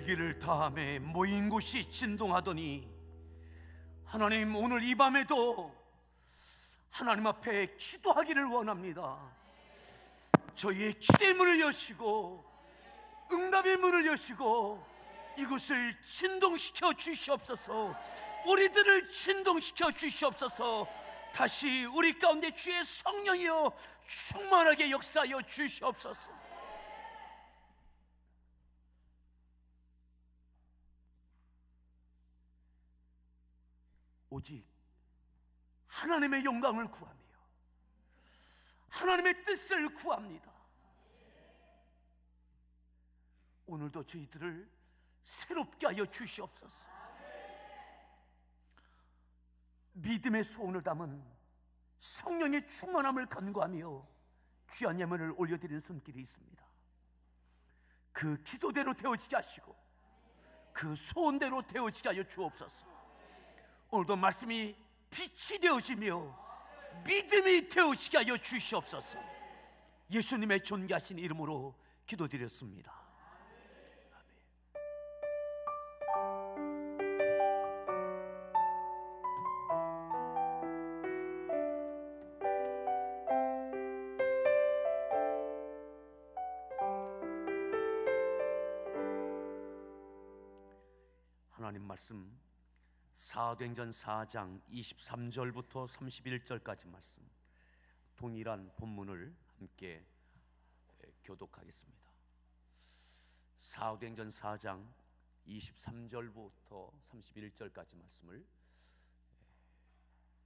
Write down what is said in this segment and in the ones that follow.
필기를 다함에 모인 곳이 진동하더니 하나님, 오늘 이 밤에도 하나님 앞에 기도하기를 원합니다. 저희의 기도의 문을 여시고 응답의 문을 여시고 이곳을 진동시켜 주시옵소서. 우리들을 진동시켜 주시옵소서. 다시 우리 가운데 주의 성령이여 충만하게 역사하여 주시옵소서. 오직 하나님의 영광을 구하며 하나님의 뜻을 구합니다. 오늘도 저희들을 새롭게 하여 주시옵소서. 믿음의 소원을 담은 성령의 충만함을 간구하며 귀한 예물을 올려드리는 손길이 있습니다. 그 기도대로 되어지게 하시고 그 소원대로 되어지게 하여 주옵소서. 오늘도 말씀이 빛이 되어지며 믿음이 되어지게 하여 주시옵소서. 예수님의 존귀하신 이름으로 기도드렸습니다. 하나님 말씀 사도행전 4장 23절부터 31절까지 말씀, 동일한 본문을 함께 교독하겠습니다. 사도행전 4장 23절부터 31절까지 말씀을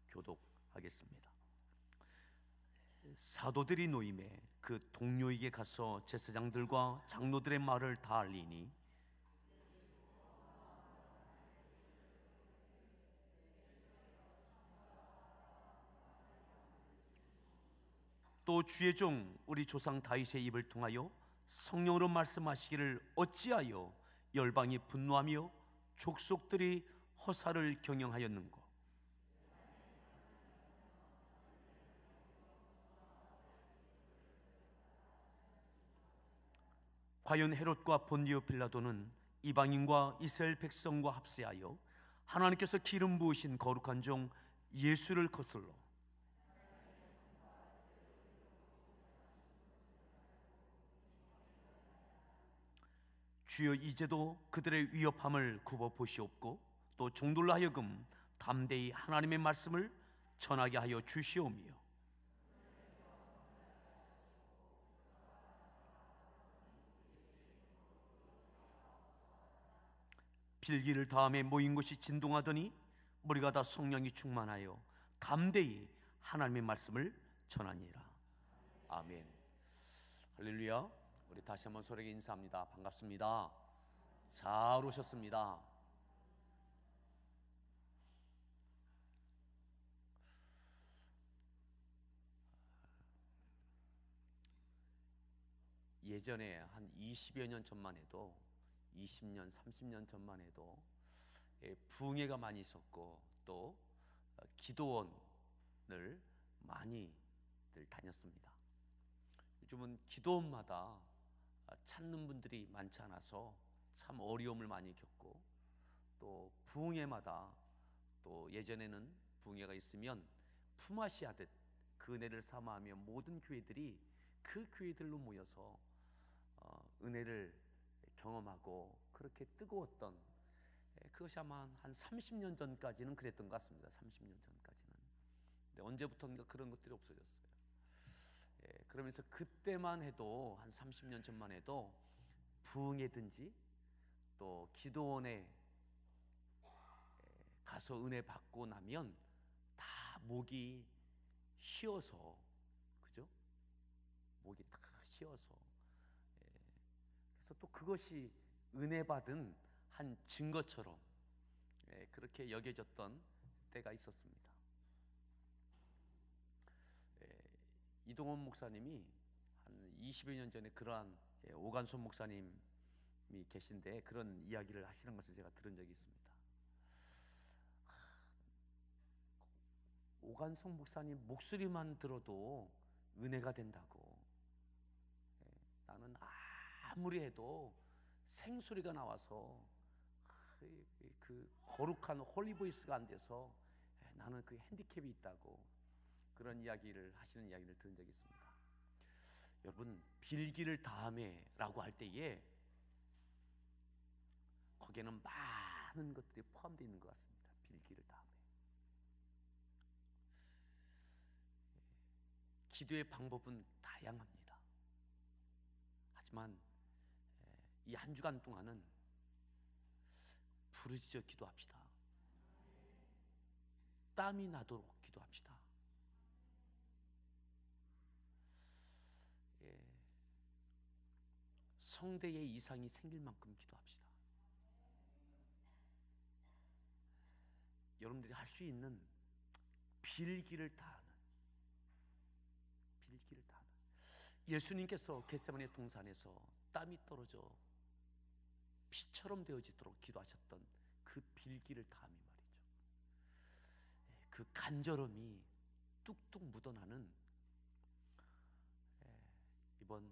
교독하겠습니다. 사도들이 노임에 그 동료에게 가서 제사장들과 장로들의 말을 다 알리니 또 주의 종 우리 조상 다윗의 입을 통하여 성령으로 말씀하시기를 어찌하여 열방이 분노하며 족속들이 허사를 경영하였는고. 과연 헤롯과 본디오 빌라도는 이방인과 이스라엘 백성과 합세하여 하나님께서 기름 부으신 거룩한 종 예수를 거슬러 주여 이제도 그들의 위협함을 굽어 보시옵고 또 종들로 하여금 담대히 하나님의 말씀을 전하게 하여 주시오며 필기를 다함에 모인 곳이 진동하더니 머리가 다 성령이 충만하여 담대히 하나님의 말씀을 전하니라. 아멘. 할렐루야. 우리 다시 한번 서로에게 인사합니다. 반갑습니다. 잘 오셨습니다. 예전에 한 20여 년 전만 해도 20년, 30년 전만 해도 부흥회가 많이 있었고 또 기도원을 많이들 다녔습니다. 요즘은 기도원마다 찾는 분들이 많지 않아서 참 어려움을 많이 겪고 또 부흥회마다 또 예전에는 부흥회가 있으면 품앗이 하듯 그 은혜를 삼아하며 모든 교회들이 그 교회들로 모여서 은혜를 경험하고 그렇게 뜨거웠던 그것이 아마 한 30년 전까지는 그랬던 것 같습니다. 30년 전까지는. 근데 언제부턴가 그런 것들이 없어졌어요. 그러면서 그때만 해도 한 30년 전만 해도 부흥회든지 또 기도원에 가서 은혜 받고 나면 다 목이 쉬어서, 그죠? 목이 다 쉬어서 그래서 또 그것이 은혜 받은 한 증거처럼 그렇게 여겨졌던 때가 있었습니다. 이동원 목사님이 한 20여 년 전에 그러한 오간손 목사님이 계신데 그런 이야기를 하시는 것을 제가 들은 적이 있습니다. 오간손 목사님 목소리만 들어도 은혜가 된다고. 나는 아무리 해도 생소리가 나와서 그 거룩한 홀리보이스가 안 돼서 나는 그 핸디캡이 있다고 그런 이야기를 하시는 이야기를 들은 적이 있습니다. 여러분, 빌기를 다함에라고 할 때에 거기에는 많은 것들이 포함되어 있는 것 같습니다. 빌기를 다함에. 기도의 방법은 다양합니다. 하지만 이 한 주간 동안은 부르짖어 기도합시다. 땀이 나도록 기도합시다. 성대에 이상이 생길 만큼 기도합시다. 여러분들이 할 수 있는 빌기를 다하는, 예수님께서 겟세마네 동산에서 땀이 떨어져 피처럼 되어지도록 기도하셨던 그 빌기를 다함이 말이죠. 그 간절함이 뚝뚝 묻어나는 이번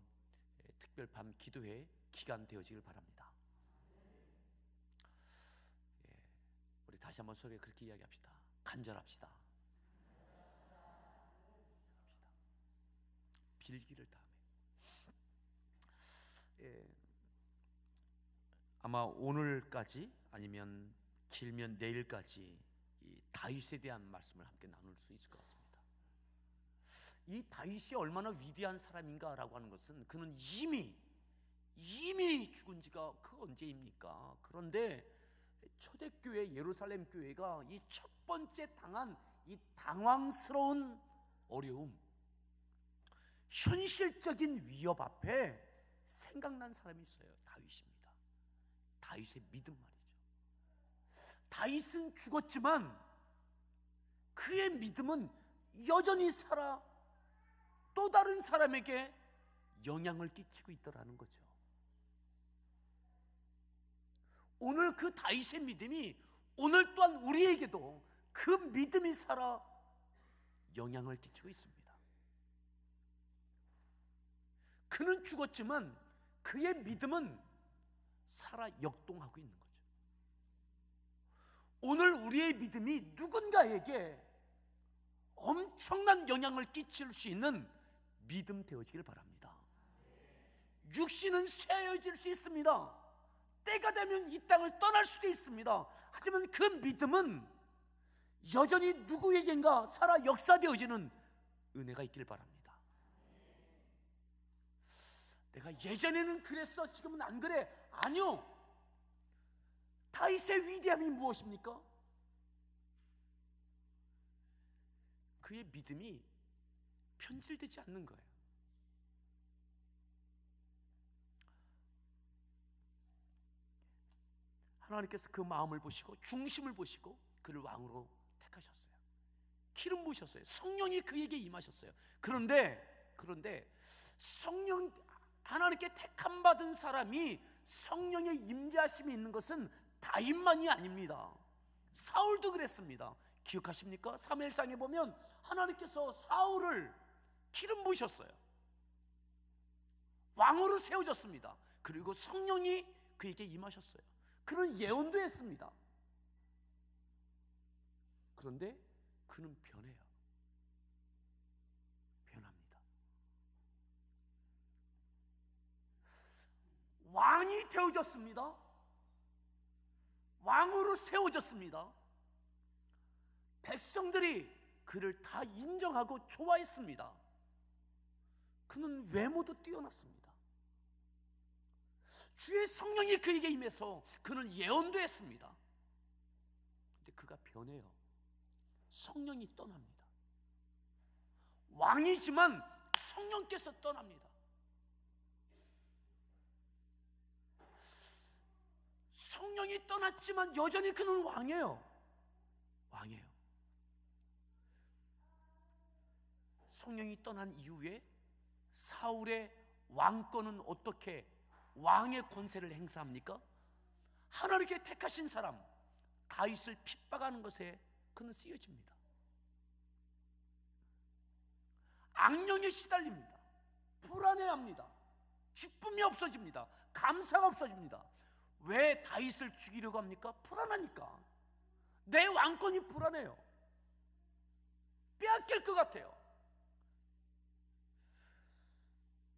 특별 밤 기도회 기간 되어지길 바랍니다. 우리 다시 한번 소리에 그렇게 이야기합시다. 간절합시다. 빌기를 다음에. 아마 오늘까지 아니면 길면 내일까지 이 다윗에 대한 말씀을 함께 나눌 수 있을 것 같습니다. 이 다윗이 얼마나 위대한 사람인가라고 하는 것은 그는 이미 죽은 지가 그 언제입니까? 그런데 초대교회 예루살렘 교회가 이 첫 번째 당한 이 당황스러운 어려움, 현실적인 위협 앞에 생각난 사람이 있어요. 다윗입니다. 다윗의 믿음 말이죠. 다윗은 죽었지만 그의 믿음은 여전히 살아 또 다른 사람에게 영향을 끼치고 있더라는 거죠. 오늘 그 다윗의 믿음이 오늘 또한 우리에게도 그 믿음이 살아 영향을 끼치고 있습니다. 그는 죽었지만 그의 믿음은 살아 역동하고 있는 거죠. 오늘 우리의 믿음이 누군가에게 엄청난 영향을 끼칠 수 있는 믿음 되어지길 바랍니다. 육신은 쇠해질 수 있습니다. 때가 되면 이 땅을 떠날 수도 있습니다. 하지만 그 믿음은 여전히 누구에겐가 살아 역사되어지는 은혜가 있길 바랍니다. 내가 예전에는 그랬어, 지금은 안 그래. 아니요. 다윗의 위대함이 무엇입니까? 그의 믿음이 편질되지 않는 거예요. 하나님께서 그 마음을 보시고 중심을 보시고 그를 왕으로 택하셨어요. 기름 부으셨어요. 성령이 그에게 임하셨어요. 그런데 성령, 하나님께 택함 받은 사람이 성령의 임재하심이 있는 것은 다윗만이 아닙니다. 사울도 그랬습니다. 기억하십니까? 사무엘상에 보면 하나님께서 사울을 기름 부으셨어요. 왕으로 세워졌습니다. 그리고 성령이 그에게 임하셨어요. 그는 예언도 했습니다. 그런데 그는 변해요. 변합니다. 왕이 되어졌습니다. 왕으로 세워졌습니다. 백성들이 그를 다 인정하고 좋아했습니다. 그는 외모도 뛰어났습니다. 주의 성령이 그에게 임해서 그는 예언도 했습니다. 근데 그가 변해요. 성령이 떠납니다. 왕이지만 성령께서 떠납니다. 성령이 떠났지만 여전히 그는 왕이에요. 성령이 떠난 이후에 사울의 왕권은 어떻게 왕의 권세를 행사합니까? 하나님께 택하신 사람 다윗을 핍박하는 것에 그는 쓰여집니다. 악령에 시달립니다. 불안해합니다. 기쁨이 없어집니다. 감사가 없어집니다. 왜 다윗을 죽이려고 합니까? 불안하니까. 내 왕권이 불안해요. 빼앗길 것 같아요.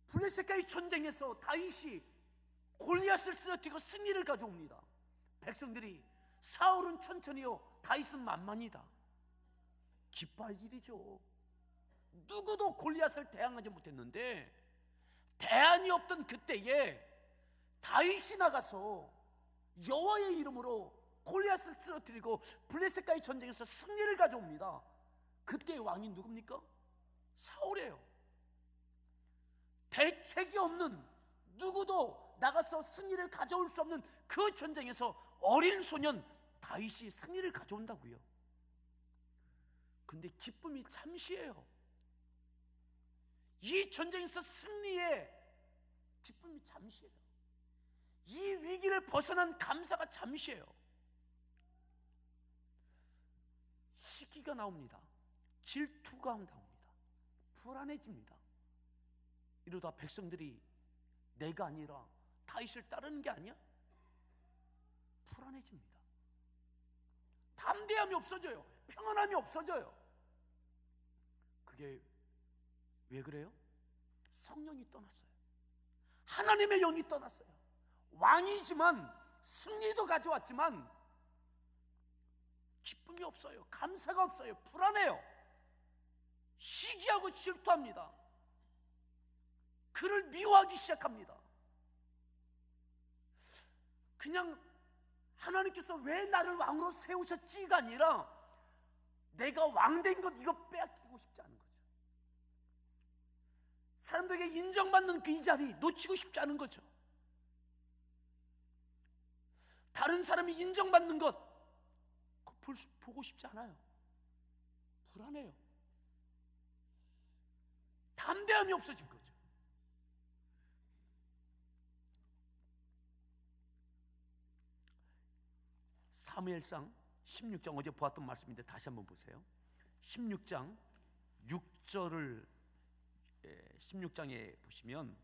블레셋과의 전쟁에서 다윗이 골리앗을 쓰러뜨리고 승리를 가져옵니다. 백성들이 사울은 천천히요, 다윗은 만만이다. 기뻐할 일이죠. 누구도 골리앗을 대항하지 못했는데, 대안이 없던 그때에 다윗이 나가서 여호와의 이름으로 골리앗을 쓰러뜨리고 블레셋과의 전쟁에서 승리를 가져옵니다. 그때의 왕이 누굽니까? 사울이에요. 대책이 없는, 누구도 나가서 승리를 가져올 수 없는 그 전쟁에서 어린 소년 다윗이 승리를 가져온다고요. 근데 기쁨이 잠시예요. 이 전쟁에서 승리의 기쁨이 잠시예요. 이 위기를 벗어난 감사가 잠시예요. 시기가 나옵니다. 질투가 나옵니다. 불안해집니다. 이러다 백성들이 내가 아니라 다윗을 따르는 게 아니야? 불안해집니다. 담대함이 없어져요. 평안함이 없어져요. 그게 왜 그래요? 성령이 떠났어요. 하나님의 영이 떠났어요. 왕이지만, 승리도 가져왔지만 기쁨이 없어요. 감사가 없어요. 불안해요. 시기하고 질투합니다. 그를 미워하기 시작합니다. 그냥 하나님께서 왜 나를 왕으로 세우셨지가 아니라, 내가 왕된 것 이거 빼앗기고 싶지 않은 거죠. 사람들에게 인정받는 그 이 자리 놓치고 싶지 않은 거죠. 다른 사람이 인정받는 것 보고 싶지 않아요. 불안해요. 담대함이 없어진 거죠. 사무엘상 16장, 어제 보았던 말씀인데 다시 한번 보세요. 16장 6절을 16장에 보시면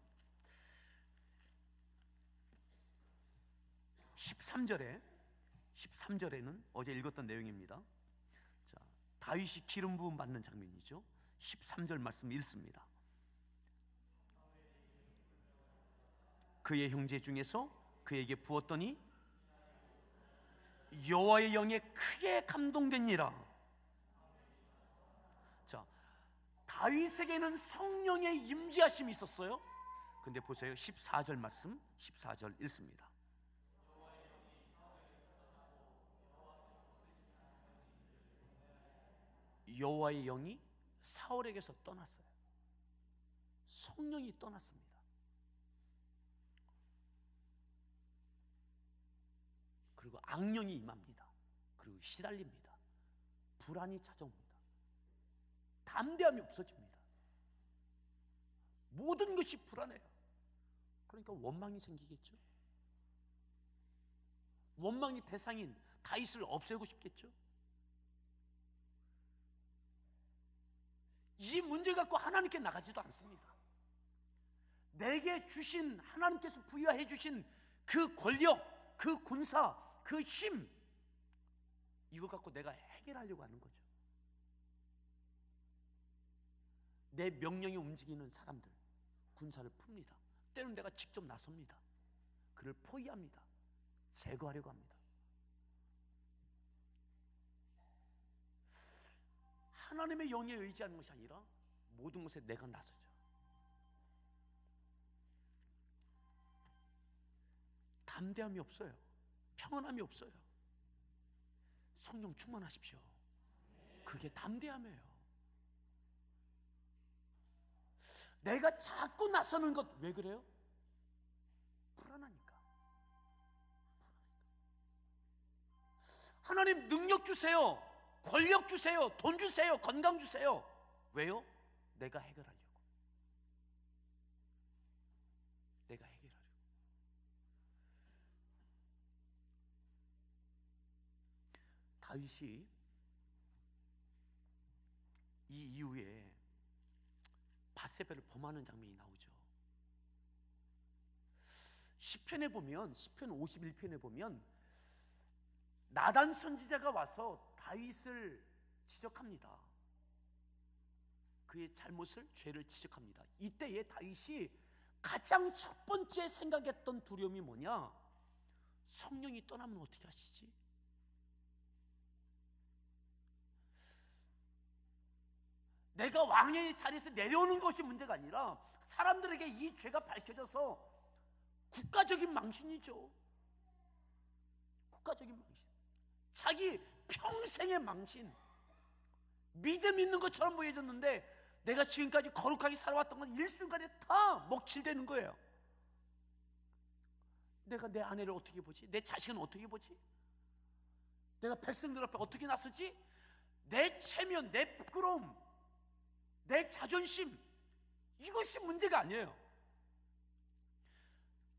13절에는 어제 읽었던 내용입니다. 자, 다윗이 기름 부음 받는 장면이죠. 13절 말씀 읽습니다. 그의 형제 중에서 그에게 부었더니 여호와의 영에 크게 감동되니라. 자, 다윗에게는 성령의 임재하심이 있었어요. 근데 보세요. 14절 말씀, 14절 읽습니다. 여호와의 영이 사울에게서 떠났어요. 성령이 떠났습니다. 그리고 악령이 임합니다. 그리고 시달립니다. 불안이 찾아옵니다. 담대함이 없어집니다. 모든 것이 불안해요. 그러니까 원망이 생기겠죠. 원망의 대상인 다윗을 없애고 싶겠죠. 이 문제 갖고 하나님께 나가지도 않습니다. 내게 주신, 하나님께서 부여해 주신 그 권력, 그 군사, 그 힘, 이거 갖고 내가 해결하려고 하는 거죠. 내 명령이 움직이는 사람들, 군사를 풉니다. 때로는 내가 직접 나섭니다. 그를 포위합니다. 제거하려고 합니다. 하나님의 영에 의지하는 것이 아니라 모든 것에 내가 나서죠. 담대함이 없어요. 평안함이 없어요. 성령 충만하십시오. 그게 담대함이에요. 내가 자꾸 나서는 것 왜 그래요? 불안하니까. 하나님 능력 주세요. 권력 주세요. 돈 주세요. 건강 주세요. 왜요? 내가 해결하려고. 내가 해결하려고. 다윗이 이 이후에 밧세바를 범하는 장면이 나오죠. 시편에 보면, 시편 51편에 보면 나단 선지자가 와서 다윗을 지적합니다. 그의 잘못을, 죄를 지적합니다. 이때에 다윗이 가장 첫 번째 생각했던 두려움이 뭐냐? 성령이 떠나면 어떻게 하시지? 내가 왕의 자리에서 내려오는 것이 문제가 아니라 사람들에게 이 죄가 밝혀져서 국가적인 망신이죠. 국가적인 망신, 자기 평생의 망신, 믿음 있는 것처럼 보여졌는데 내가 지금까지 거룩하게 살아왔던 건 일순간에 다 먹칠되는 거예요. 내가 내 아내를 어떻게 보지? 내 자식은 어떻게 보지? 내가 백성들 앞에 어떻게 나서지? 내 체면, 내 부끄러움, 내 자존심, 이것이 문제가 아니에요.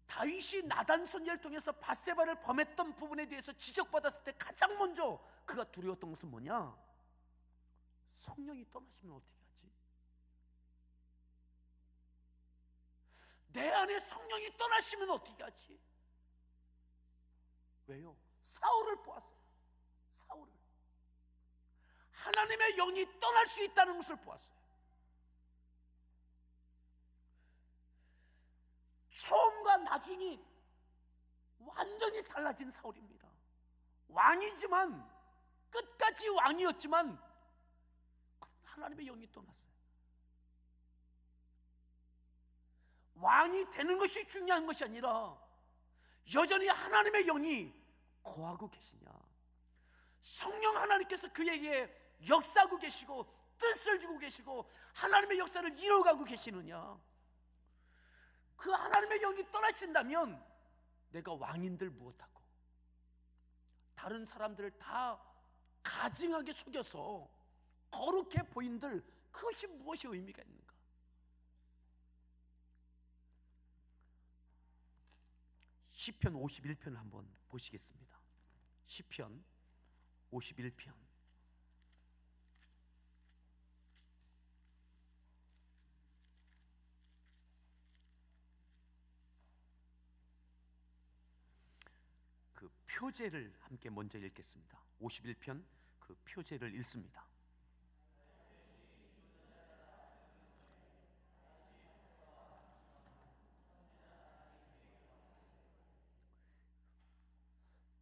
다윗이 나단 선지자를 통해서 밧세바를 범했던 부분에 대해서 지적받았을 때 가장 먼저 그가 두려웠던 것은 뭐냐? 성령이 떠나시면 어떻게 하지? 내 안에 성령이 떠나시면 어떻게 하지? 왜요? 사울을 보았어요. 사울을. 하나님의 영이 떠날 수 있다는 것을 보았어요. 처음과 나중이 완전히 달라진 사울입니다. 왕이지만, 끝까지 왕이었지만 하나님의 영이 떠났어요. 왕이 되는 것이 중요한 것이 아니라 여전히 하나님의 영이 거하고 계시냐, 성령 하나님께서 그에게 역사하고 계시고 뜻을 주고 계시고 하나님의 역사를 이루어가고 계시느냐. 그 하나님의 영이 떠나신다면 내가 왕인들 무엇하고 다른 사람들을 다 가증하게 속여서 거룩해 보인들, 그것이 무엇이 의미가 있는가? 시편 51편을 한번 보시겠습니다. 시편 51편. 그 표제를 함께 먼저 읽겠습니다. 51편 그 표제를 읽습니다.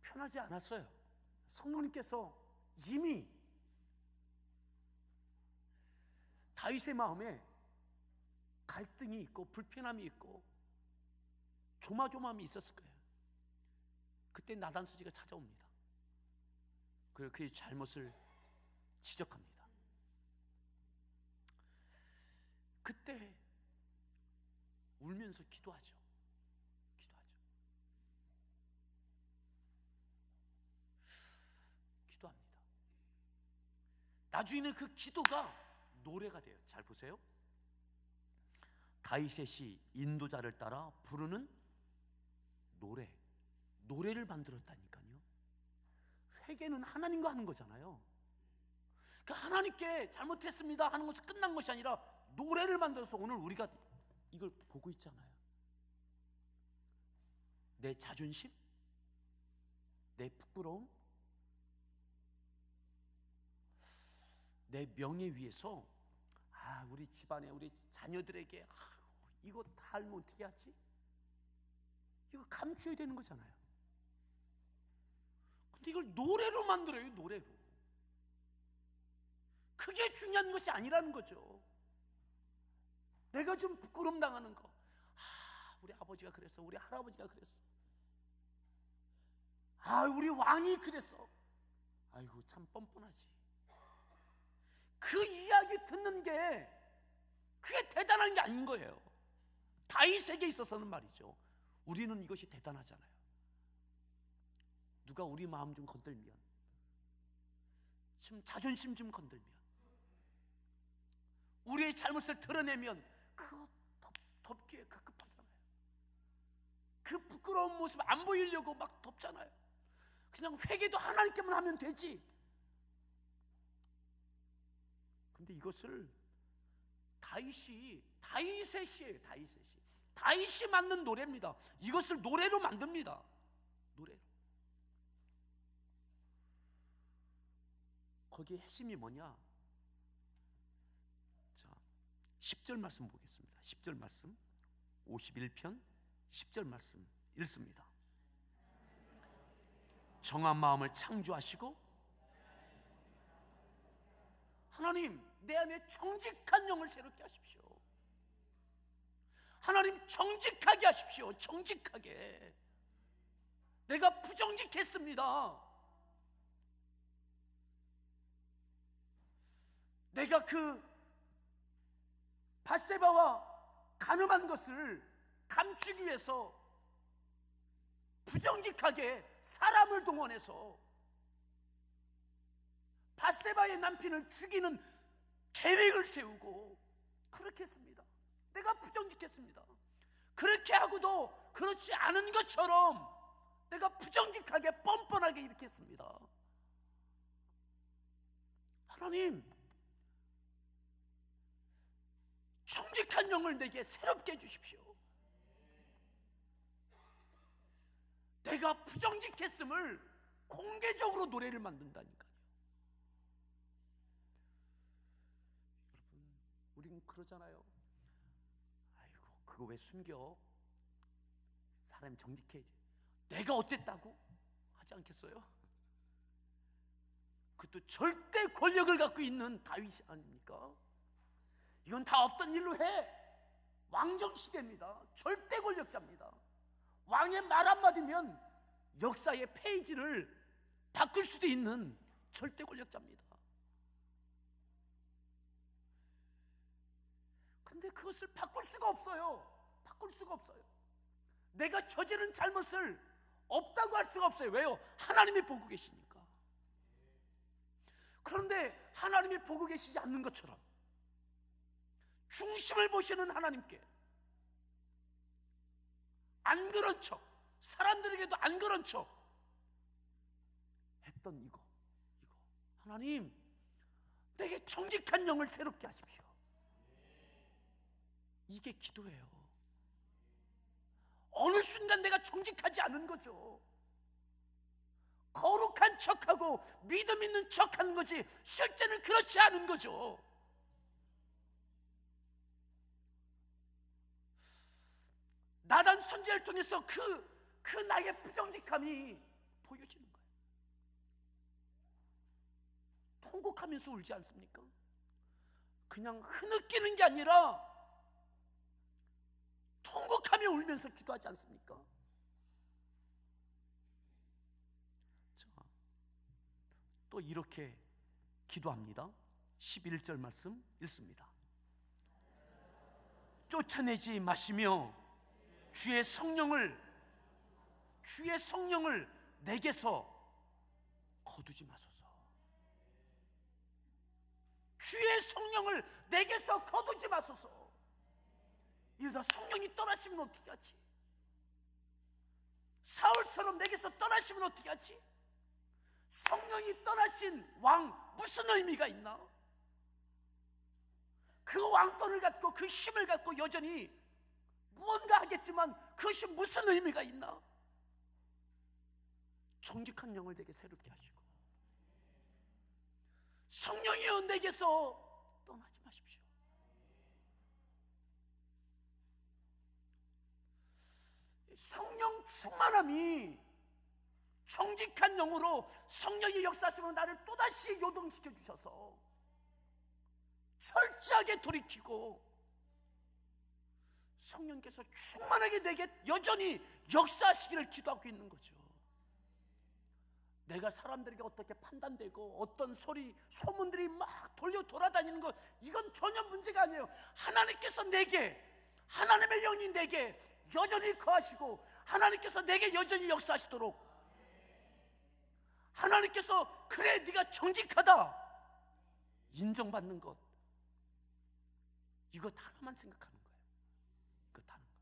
편하지 않았어요. 성령님께서 이미 다윗의 마음에 갈등이 있고 불편함이 있고 조마조마함이 있었을 거예요. 그때 나단 선지자가 찾아옵니다. 그리고 그의 잘못을 지적합니다. 그때 울면서 기도하죠. 기도합니다. 나중에는 그 기도가 노래가 돼요. 잘 보세요. 다윗의 시 인도자를 따라 부르는 노래를 만들었다니까요. 회개는 하나님과 하는 거잖아요. 그러니까 하나님께 잘못했습니다 하는 것이 끝난 것이 아니라 노래를 만들어서 오늘 우리가 이걸 보고 있잖아요. 내 자존심, 내 부끄러움, 내 명예 위해서 우리 집안에 우리 자녀들에게 이거 다 알면 어떻게 하지? 이거 감춰야 되는 거잖아요. 근데 이걸 노래로 만들어요. 노래로. 그게 중요한 것이 아니라는 거죠. 내가 좀 부끄러움 당하는 거, 우리 아버지가 그랬어, 우리 할아버지가 그랬어, 우리 왕이 그랬어, 아이고 참 뻔뻔하지. 그 이야기 듣는 게 그게 대단한 게 아닌 거예요. 다윗에게 있어서는 말이죠. 우리는 이것이 대단하잖아요. 누가 우리 마음 좀 건들면, 좀 자존심 좀 건들면, 우리의 잘못을 드러내면 그거 덮기에 급급하잖아요. 그 부끄러운 모습 안 보이려고 막 덮잖아요. 그냥 회개도 하나님께만 하면 되지. 근데 이것을 다윗의 시예요. 다윗의 시. 다윗이 만든 노래입니다. 이것을 노래로 만듭니다. 노래로. 거기에 핵심이 뭐냐? 자, 10절 말씀 보겠습니다. 10절 말씀, 51편 10절 말씀 읽습니다. 정한 마음을 창조하시고, 하나님 내 안에 정직한 영을 새롭게 하십시오. 하나님 정직하게 하십시오. 정직하게. 내가 부정직했습니다. 내가 그 밧세바와 간음한 것을 감추기 위해서 부정직하게 사람을 동원해서 밧세바의 남편을 죽이는 계획을 세우고 그렇게 했습니다. 내가 부정직했습니다. 그렇게 하고도 그렇지 않은 것처럼 내가 부정직하게 뻔뻔하게 이렇게 했습니다. 하나님, 정직한 영을 내게 새롭게 해주십시오. 내가 부정직했음을 공개적으로 노래를 만든다니까요. 여러분, 우린 그러잖아요. 아이고, 그거 왜 숨겨? 사람이 정직해야지. 내가 어땠다고? 하지 않겠어요? 그것도 절대 권력을 갖고 있는 다윗 아닙니까? 이건 다 없던 일로 해. 왕정시대입니다. 절대 권력자입니다. 왕의 말 한마디면 역사의 페이지를 바꿀 수도 있는 절대 권력자입니다. 근데 그것을 바꿀 수가 없어요. 바꿀 수가 없어요. 내가 저지른 잘못을 없다고 할 수가 없어요. 왜요? 하나님이 보고 계시니까. 그런데 하나님이 보고 계시지 않는 것처럼 중심을 보시는 하나님께 안 그런 척, 사람들에게도 안 그런 척 했던 이거 하나님, 내게 정직한 영을 새롭게 하십시오. 이게 기도예요. 어느 순간 내가 정직하지 않은 거죠. 거룩한 척하고 믿음 있는 척하는 거지 실제는 그렇지 않은 거죠. 나단 선지자를 통해서 그 나의 부정직함이 보여지는 거예요. 통곡하면서 울지 않습니까? 그냥 흐느끼는 게 아니라 통곡하며 울면서 기도하지 않습니까? 자, 또 이렇게 기도합니다. 11절 말씀 읽습니다. 쫓아내지 마시며 주의 성령을 내게서 거두지 마소서. 주의 성령을 내게서 거두지 마소서. 이러다 성령이 떠나시면 어떻게 하지? 사울처럼 내게서 떠나시면 어떻게 하지? 성령이 떠나신 왕 무슨 의미가 있나? 그 왕권을 갖고 그 힘을 갖고 여전히 무언가 하겠지만 그것이 무슨 의미가 있나? 정직한 영을 내게 새롭게 하시고 성령이여 내게서 떠나지 마십시오. 성령 충만함이 정직한 영으로 성령이 역사하시면 나를 또다시 요동시켜 주셔서 철저하게 돌이키고 성령께서 충만하게 내게 여전히 역사하시기를 기도하고 있는 거죠. 내가 사람들에게 어떻게 판단되고 어떤 소문들이 막 돌아다니는 것, 이건 전혀 문제가 아니에요. 하나님께서 내게, 하나님의 영이 내게 여전히 거하시고 하나님께서 내게 여전히 역사하시도록, 하나님께서 그래 네가 정직하다 인정받는 것, 이것 하나만 생각하는 거예요. 이것 하는 거.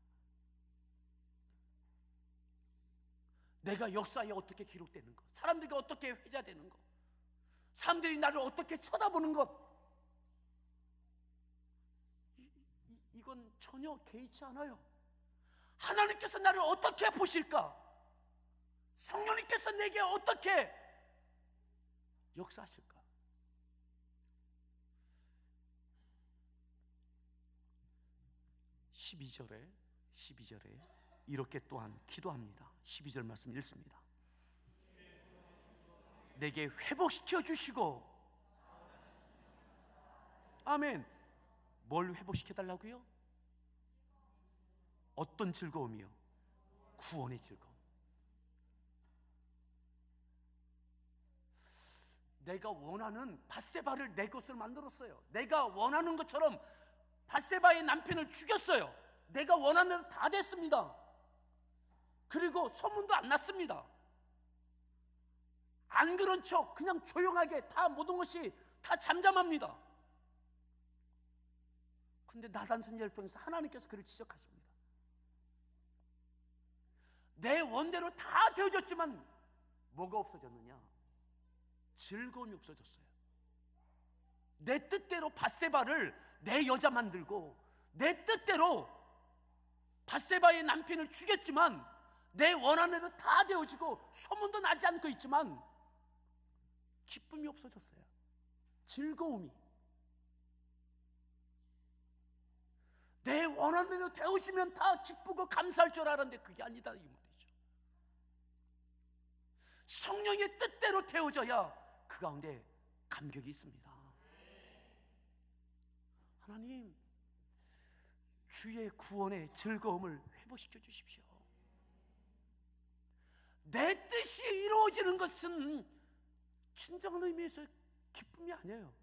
내가 역사에 어떻게 기록되는 것, 사람들이 어떻게 회자되는 것, 사람들이 나를 어떻게 쳐다보는 것, 이건 전혀 개의치 않아요. 하나님께서 나를 어떻게 보실까? 성령님께서 내게 어떻게 역사하실까? 12절에 이렇게 또한 기도합니다. 12절 말씀 읽습니다. 내게 회복시켜 주시고. 아멘. 뭘 회복시켜 달라고요? 어떤 즐거움이요? 구원의 즐거움. 내가 원하는 밧세바를 내 것을 만들었어요. 내가 원하는 것처럼 밧세바의 남편을 죽였어요. 내가 원하는 대로 다 됐습니다. 그리고 소문도 안 났습니다. 안 그런 척 그냥 조용하게 다 모든 것이 다 잠잠합니다. 근데 나단 선지자를 통해서 하나님께서 그를 지적하십니다. 내 원대로 다 되어졌지만 뭐가 없어졌느냐? 즐거움이 없어졌어요. 내 뜻대로 밧세바를 내 여자 만들고 내 뜻대로 밧세바의 남편을 죽였지만 내 원하는 대로 다 되어지고 소문도 나지 않고 있지만 기쁨이 없어졌어요. 즐거움이. 내 원하는 대로 되어지면 다 기쁘고 감사할 줄 알았는데 그게 아니다 이 말이죠. 성령의 뜻대로 되어져야 그 가운데 감격이 있습니다. 하나님, 주의 구원의 즐거움을 회복시켜 주십시오. 내 뜻이 이루어지는 것은 진정한 의미에서 기쁨이 아니에요.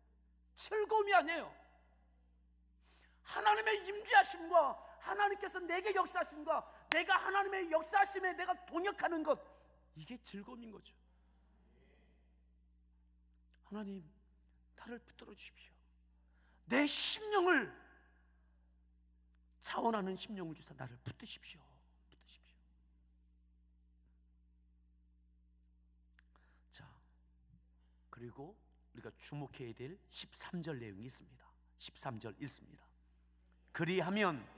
즐거움이 아니에요. 하나님의 임재하심과 하나님께서 내게 역사하심과 내가 하나님의 역사하심에 내가 동역하는 것, 이게 즐거움인 거죠. 하나님, 나를 붙들어 주십시오. 내 심령을 자원하는 심령을 주셔서 나를 붙드십시오. 붙드십시오. 자, 그리고 우리가 주목해야 될 13절 내용이 있습니다. 13절 읽습니다. 그리하면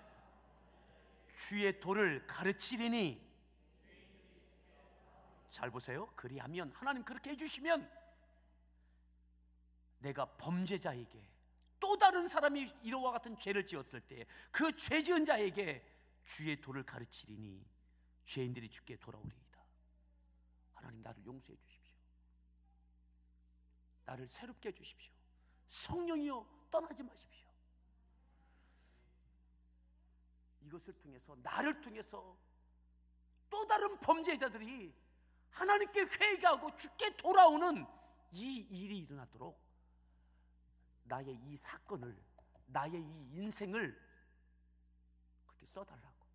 주의 도를 가르치리니. 잘 보세요. 그리하면, 하나님 그렇게 해주시면 내가 범죄자에게, 또 다른 사람이 이와 같은 죄를 지었을 때 그 죄 지은 자에게 주의 도를 가르치리니 죄인들이 주께 돌아오리이다. 하나님, 나를 용서해 주십시오. 나를 새롭게 해 주십시오. 성령이여, 떠나지 마십시오. 이것을 통해서, 나를 통해서 또 다른 범죄자들이 하나님께 회개하고 주께 돌아오는 이 일이 일어나도록 나의 이 사건을, 나의 이 인생을 그렇게 써달라고.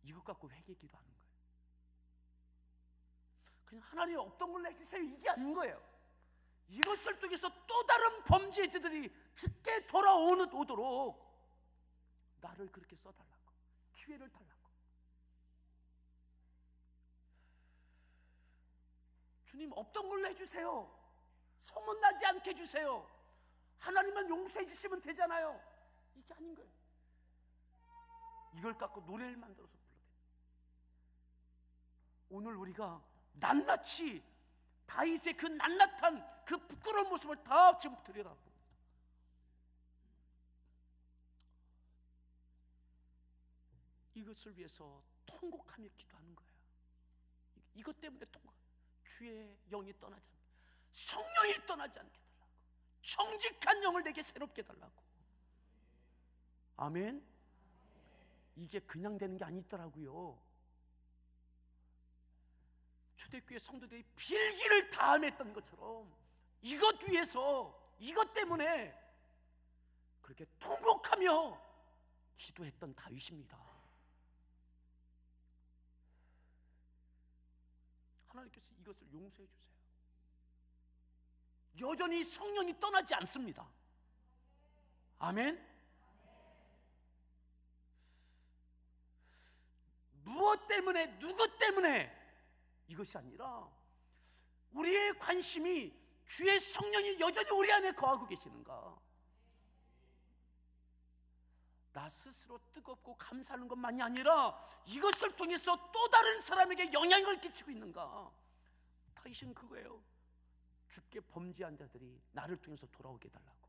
이것 갖고 회개 기도하는 거예요. 그냥 하나님 없던 걸로 해주세요, 이게 아닌 거예요. 이것을 통해서 또 다른 범죄자들이 주께 돌아오도록 나를 그렇게 써달라고, 기회를 달라고. 주님 없던 걸로 해주세요. 소문나지 않게 해주세요. 하나님만 용서해 주시면 되잖아요. 이게 아닌 거예요. 이걸 갖고 노래를 만들어서 불러대요. 오늘 우리가 낱낱이 다윗의 그 낱낱한 그 부끄러운 모습을 다 지금 들여다봅니다. 이것을 위해서 통곡하며 기도하는 거예요. 이것 때문에 주의 영이 떠나지 않게, 성령이 떠나지 않게 달라고, 정직한 영을 내게 새롭게 달라고. 아멘. 이게 그냥 되는 게 아니더라고요. 초대교회 성도들이 빌기를 다함했던 것처럼 이것 위해서, 이것 때문에 그렇게 통곡하며 기도했던 다윗입니다. 하나님께서 이것을 용서해 주세요. 여전히 성령이 떠나지 않습니다. 아멘. 무엇 때문에, 누구 때문에 이것이 아니라 우리의 관심이 주의 성령이 여전히 우리 안에 거하고 계시는가. 나 스스로 뜨겁고 감사하는 것만이 아니라 이것을 통해서 또 다른 사람에게 영향을 끼치고 있는가? 다윗은 그거예요. 주께 범죄한 자들이 나를 통해서 돌아오게 해달라고.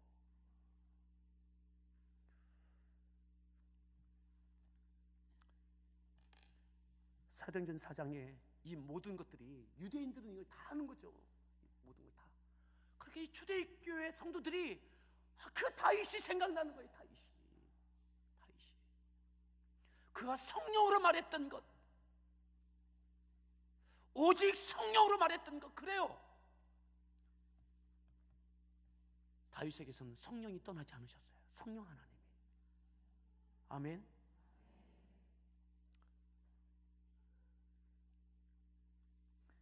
사도행전 4장에 이 모든 것들이, 유대인들은 이걸 다 하는 거죠. 모든 걸 다. 그렇게 이 초대교회 성도들이 그 다윗이 생각나는 거예요. 다윗이 그가 성령으로 말했던 것, 오직 성령으로 말했던 것. 그래요. 다윗에게서는 성령이 떠나지 않으셨어요. 성령 하나님이. 아멘.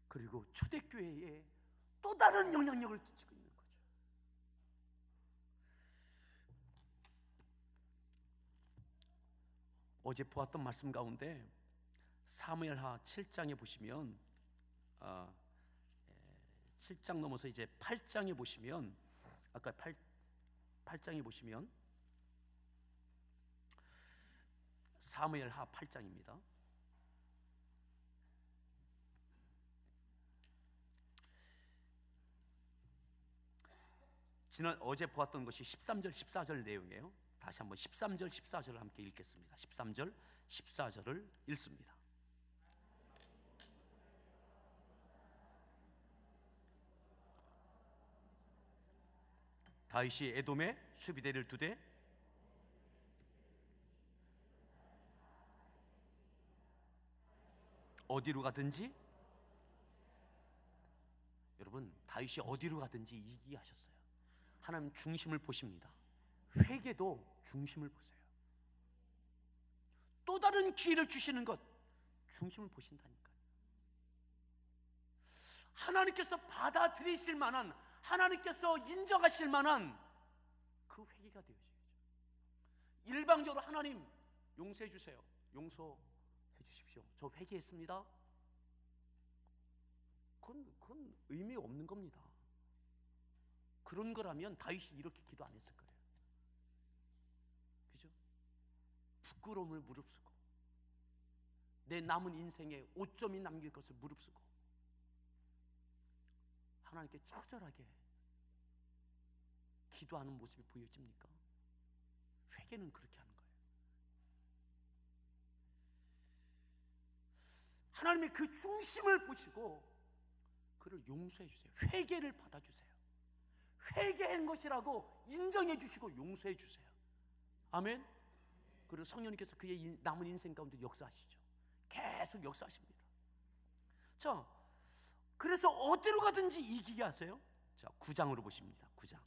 그리고 초대교회에 또 다른 영향력을 끼치고 있는 거죠. 어제 보았던 말씀 가운데 사무엘하 7장에 보시면 7장 넘어서 이제 8장에 보시면, 아까 8장에 보시면 사무엘하 8장입니다. 어제 보았던 것이 13절 14절 내용이에요. 다시 한번 13절 14절을 함께 읽겠습니다. 13절 14절을 읽습니다. 다윗이 에돔에 수비대를 두되 어디로 가든지, 여러분 다윗이 어디로 가든지 이기하셨어요. 하나님 중심을 보십니다. 회개도 중심을 보세요. 또 다른 기회를 주시는 것, 중심을 보신다니까요. 하나님께서 받아들이실 만한, 하나님께서 인정하실 만한 그 회개가 되어져야죠. 일방적으로 하나님 용서해 주세요, 용서해 주십시오, 저 회개했습니다, 그건 의미 없는 겁니다. 그런 거라면 다윗이 이렇게 기도 안 했을 거예요. 그죠? 부끄러움을 무릅쓰고 내 남은 인생에 오점이 남길 것을 무릅쓰고 하나님께 처절하게 기도하는 모습이 보여집니까? 회개는 그렇게 하는 거예요. 하나님의 그 중심을 보시고 그를 용서해 주세요. 회개를 받아주세요. 회개한 것이라고 인정해 주시고 용서해 주세요. 아멘. 그리고 성령님께서 그의 남은 인생 가운데 역사하시죠. 계속 역사하십니다. 자, 그래서 어디로 가든지 이기게 하세요. 자, 9장으로 보십니다. 9장.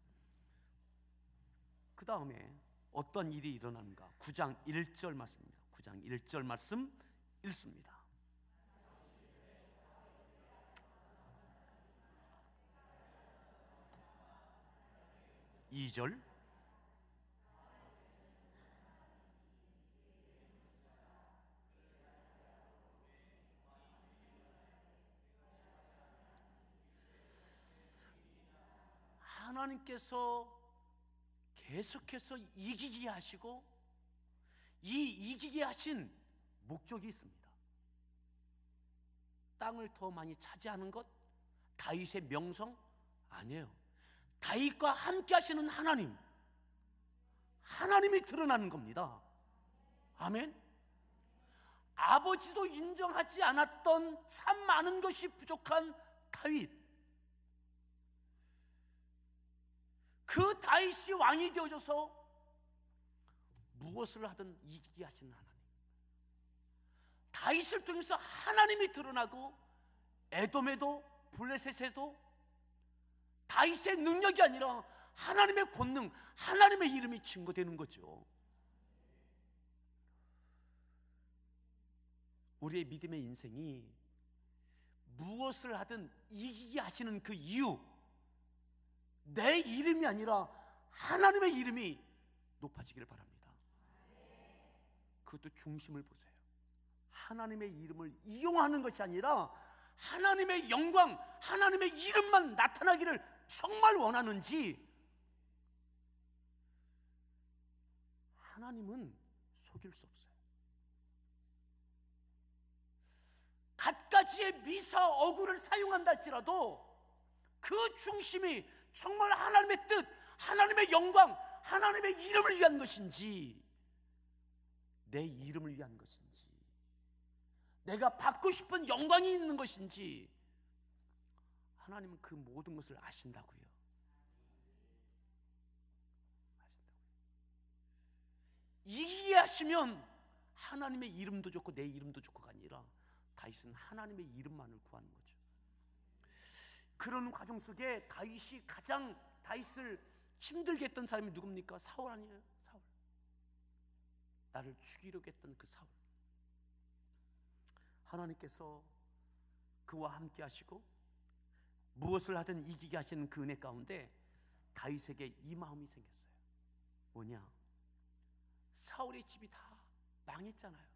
그 다음에 어떤 일이 일어나는가? 9장 1절 말씀입니다. 9장 1절 말씀 읽습니다. 이 절 하나님께서 계속해서 이기게 하시고 이 이기게 하신 목적이 있습니다. 땅을 더 많이 차지하는 것, 다윗의 명성 아니에요. 다윗과 함께 하시는 하나님, 하나님이 드러나는 겁니다. 아멘. 아버지도 인정하지 않았던 참 많은 것이 부족한 다윗, 그 다윗이 왕이 되어져서 무엇을 하든 이기게 하시는 하나님, 다윗을 통해서 하나님이 드러나고 에돔에도 블레셋에도 다윗의 능력이 아니라 하나님의 권능, 하나님의 이름이 증거되는 거죠. 우리의 믿음의 인생이 무엇을 하든 이기게 하시는 그 이유, 내 이름이 아니라 하나님의 이름이 높아지기를 바랍니다. 그것도 중심을 보세요. 하나님의 이름을 이용하는 것이 아니라 하나님의 영광, 하나님의 이름만 나타나기를 정말 원하는지, 하나님은 속일 수 없어요. 갖가지의 미사 어구를 사용한다 할지라도 그 중심이 정말 하나님의 뜻, 하나님의 영광, 하나님의 이름을 위한 것인지, 내 이름을 위한 것인지, 내가 받고 싶은 영광이 있는 것인지, 하나님은 그 모든 것을 아신다고요. 이기게 하시면 하나님의 이름도 좋고 내 이름도 좋고가 아니라 다윗은 하나님의 이름만을 구하는 거죠. 그런 과정 속에 다윗이 가장 다윗을 힘들게 했던 사람이 누굽니까? 사울 아니에요? 사울. 나를 죽이려고 했던 그 사울. 하나님께서 그와 함께 하시고 무엇을 하든 이기게 하시는 그 은혜 가운데 다윗에게 이 마음이 생겼어요. 뭐냐? 사울의 집이 다 망했잖아요.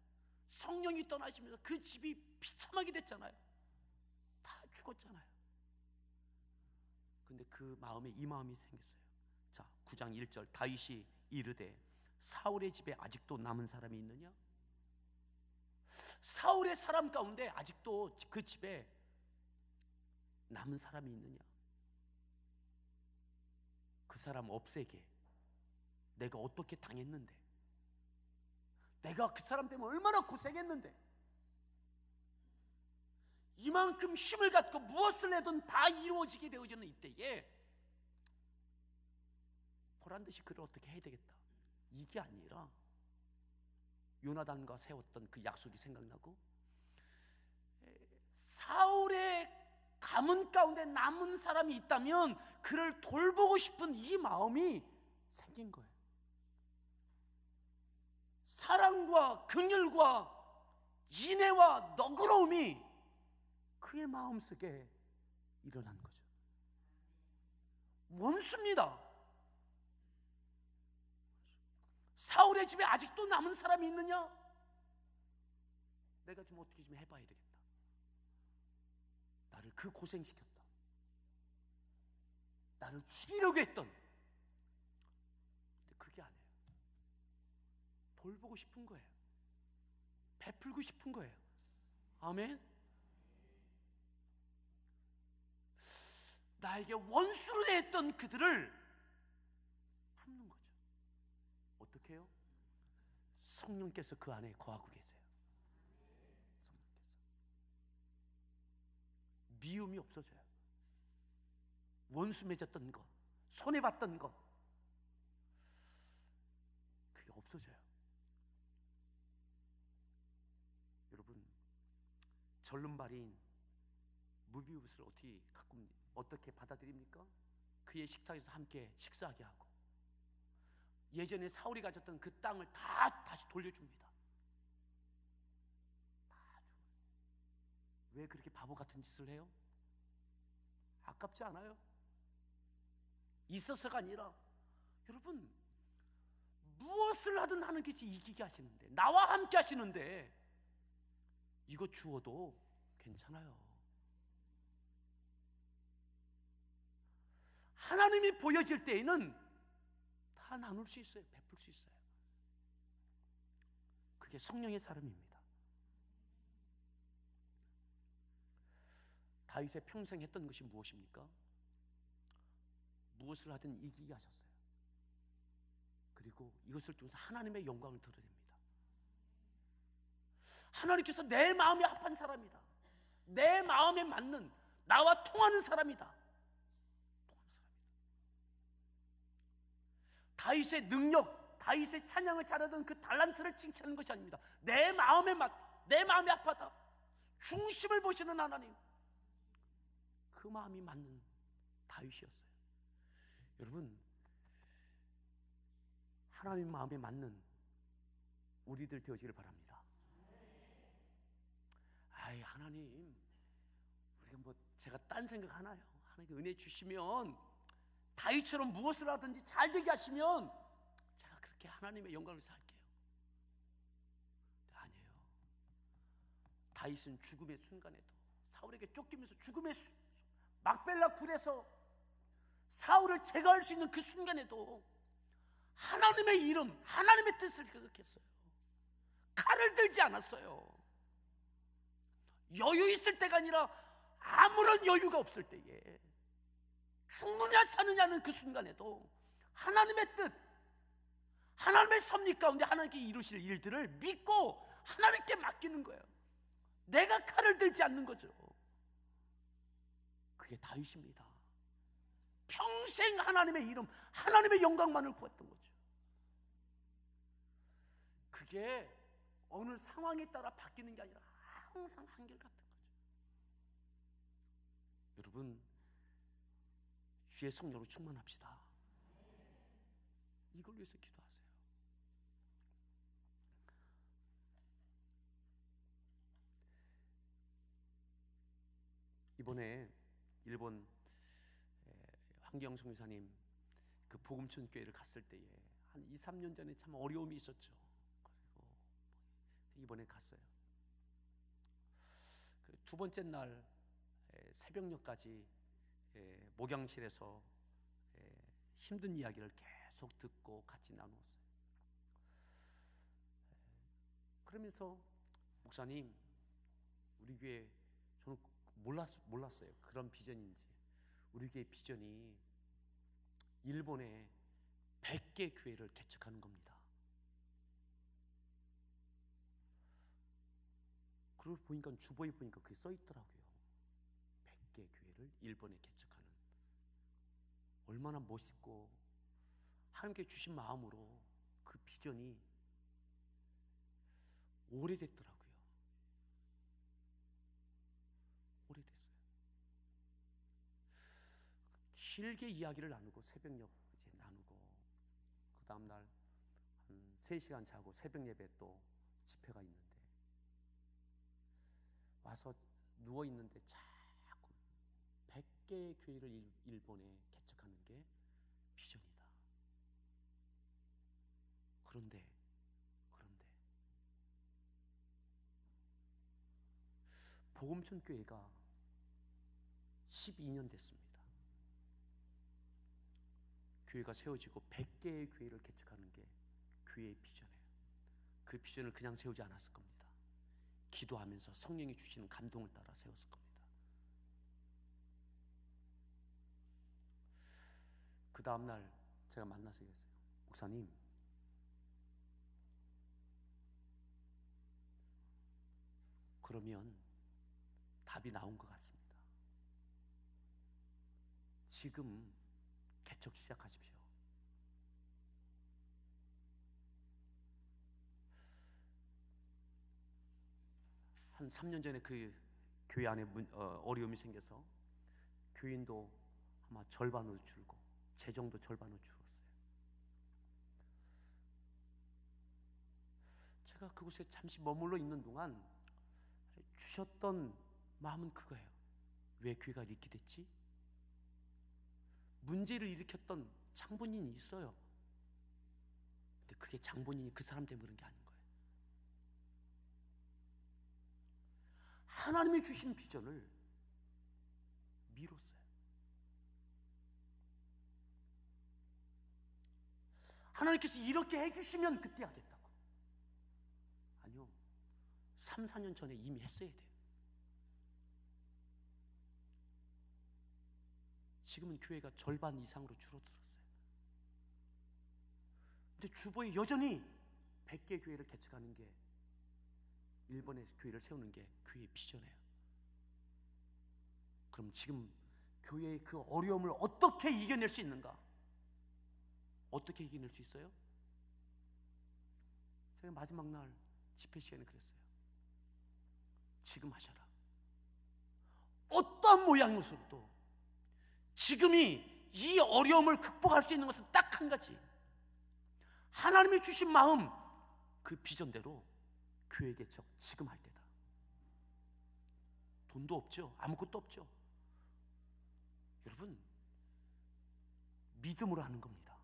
성령이 떠나시면서 그 집이 비참하게 됐잖아요. 다 죽었잖아요. 근데 그 마음에 이 마음이 생겼어요. 자, 9장 1절 다윗이 이르되 사울의 집에 아직도 남은 사람이 있느냐? 사울의 사람 가운데 아직도 그 집에 남은 사람이 있느냐? 그 사람 없애게. 내가 어떻게 당했는데, 내가 그 사람 때문에 얼마나 고생했는데, 이만큼 힘을 갖고 무엇을 해든 다 이루어지게 되어지는 이때에 보란듯이 그를 어떻게 해야 되겠다, 이게 아니라 요나단과 세웠던 그 약속이 생각나고 사울의 가문 가운데 남은 사람이 있다면 그를 돌보고 싶은 이 마음이 생긴 거예요. 사랑과 긍휼과 인애와 너그러움이 그의 마음속에 일어난 거죠. 원수입니다. 사울의 집에 아직도 남은 사람이 있느냐? 내가 좀 어떻게 좀 해봐야 되겠다. 나를 그 고생시켰다. 나를 죽이려고 했던. 근데 그게 아니에요. 돌보고 싶은 거예요. 베풀고 싶은 거예요. 아멘. 나에게 원수를 했던 그들을 품는 거죠. 어떻게 해요? 성령께서 그 안에 거하고 계세요. 성령께서 미움이 없어져요. 원수 맺었던 것, 손해봤던 것, 그게 없어져요. 여러분, 절름발이인 무비웃을 어떻게 받아들입니까? 그의 식탁에서 함께 식사하게 하고 예전에 사울이 가졌던 그 땅을 다 다시 돌려줍니다. 다 줘요. 왜 그렇게 바보 같은 짓을 해요? 아깝지 않아요? 있어서가 아니라, 여러분, 무엇을 하든 하나님께서 이기게 하시는데, 나와 함께 하시는데 이거 주어도 괜찮아요. 하나님이 보여질 때에는 다 나눌 수 있어요. 베풀 수 있어요. 그게 성령의 사람입니다. 다윗의 평생 했던 것이 무엇입니까? 무엇을 하든 이기게 하셨어요. 그리고 이것을 통해서 하나님의 영광을 드러냅니다. 하나님께서 내 마음에 합한 사람이다, 내 마음에 맞는, 나와 통하는 사람이다. 다윗의 능력, 다윗의 찬양을 잘하던 그 달란트를 칭찬하는 것이 아닙니다. 내 마음에 맞다, 내 마음에 합하다, 중심을 보시는 하나님, 그 마음이 맞는 다윗이었어요. 여러분, 하나님 마음에 맞는 우리들 되어지길 바랍니다. 아이, 하나님, 우리가 제가 딴 생각 하나요? 하나님 은혜 주시면 다윗처럼 무엇을 하든지 잘 되게 하시면 제가 그렇게 하나님의 영광을 위해서 할게요. 아니에요. 다윗은 죽음의 순간에도, 사울에게 쫓기면서 죽음의 막벨라 굴에서 사울을 제거할 수 있는 그 순간에도 하나님의 이름, 하나님의 뜻을 생각했어요. 칼을 들지 않았어요. 여유 있을 때가 아니라 아무런 여유가 없을 때에, 죽느냐 사느냐는 그 순간에도 하나님의 뜻, 하나님의 섭리 가운데 하나님께 이루실 일들을 믿고 하나님께 맡기는 거예요. 내가 칼을 들지 않는 거죠. 그게 다윗입니다. 평생 하나님의 이름, 하나님의 영광만을 구했던 거죠. 그게 어느 상황에 따라 바뀌는 게 아니라 항상 한결같은 거죠. 여러분, 주의 성령으로 충만합시다. 이걸 위해서 기도하세요. 이번에 일본 황경 선교사님 그 복음촌 교회를 갔을 때에 한 2, 3년 전에 참 어려움이 있었죠. 그리고 이번에 갔어요. 그 두 번째 날 새벽녘까지 목양실에서 힘든 이야기를 계속 듣고 같이 나누었어요. 그러면서 목사님, 우리 교회, 저는 몰랐어요. 그런 비전인지. 우리 교회 비전이 일본에 100개 교회를 개척하는 겁니다. 그리고 보니까 주보에 보니까 그게 써 있더라고요. 100개 교회를 일본에 개척하는. 얼마나 멋있고 하나님께 주신 마음으로 그 비전이 오래됐더라고요. 오래됐어요. 길게 이야기를 나누고 새벽녘 이제 나누고 그 다음날 한 3시간 자고 새벽 예배 또 집회가 있는데 와서 누워있는데 자꾸 100개의 교회를 일본에 개척하는 게 비전이다. 그런데 복음촌 교회가 12년 됐습니다. 교회가 세워지고 100개의 교회를 개척하는 게 교회의 비전이에요. 그 비전을 그냥 세우지 않았을 겁니다. 기도하면서 성령이 주시는 감동을 따라 세웠을 겁니다. 그 다음날 제가 만나서 얘기했어요. 목사님, 그러면 답이 나온 것 같습니다. 지금 개척 시작하십시오. 한 3년 전에 그 교회 안에 어려움이 생겨서 교인도 아마 절반으로 줄고 재정도 절반으로 줄었어요. 제가 그곳에 잠시 머물러 있는 동안 주셨던 마음은 그거예요. 왜 교회가 이렇게 됐지? 문제를 일으켰던 장본인이 있어요. 근데 그게 장본인이 그 사람 때문에 그런 게 아닌 거예요. 하나님이 주신 비전을 미뤘어요. 하나님께서 이렇게 해주시면 그때 하겠다고. 아니요, 3, 4년 전에 이미 했어야 돼요. 지금은 교회가 절반 이상으로 줄어들었어요. 근데 주보에 여전히 100개 교회를 개척하는 게, 일본의 교회를 세우는 게 교회의 비전이에요. 그럼 지금 교회의 그 어려움을 어떻게 이겨낼 수 있는가? 어떻게 이겨낼 수 있어요? 제가 마지막 날 집회 시간에 그랬어요. 지금 하셔라. 어떠한 모양으로서도 지금이 이 어려움을 극복할 수 있는 것은 딱 한 가지. 하나님이 주신 마음, 그 비전대로 교회 개척 지금 할 때다. 돈도 없죠. 아무것도 없죠. 여러분, 믿음으로 하는 겁니다.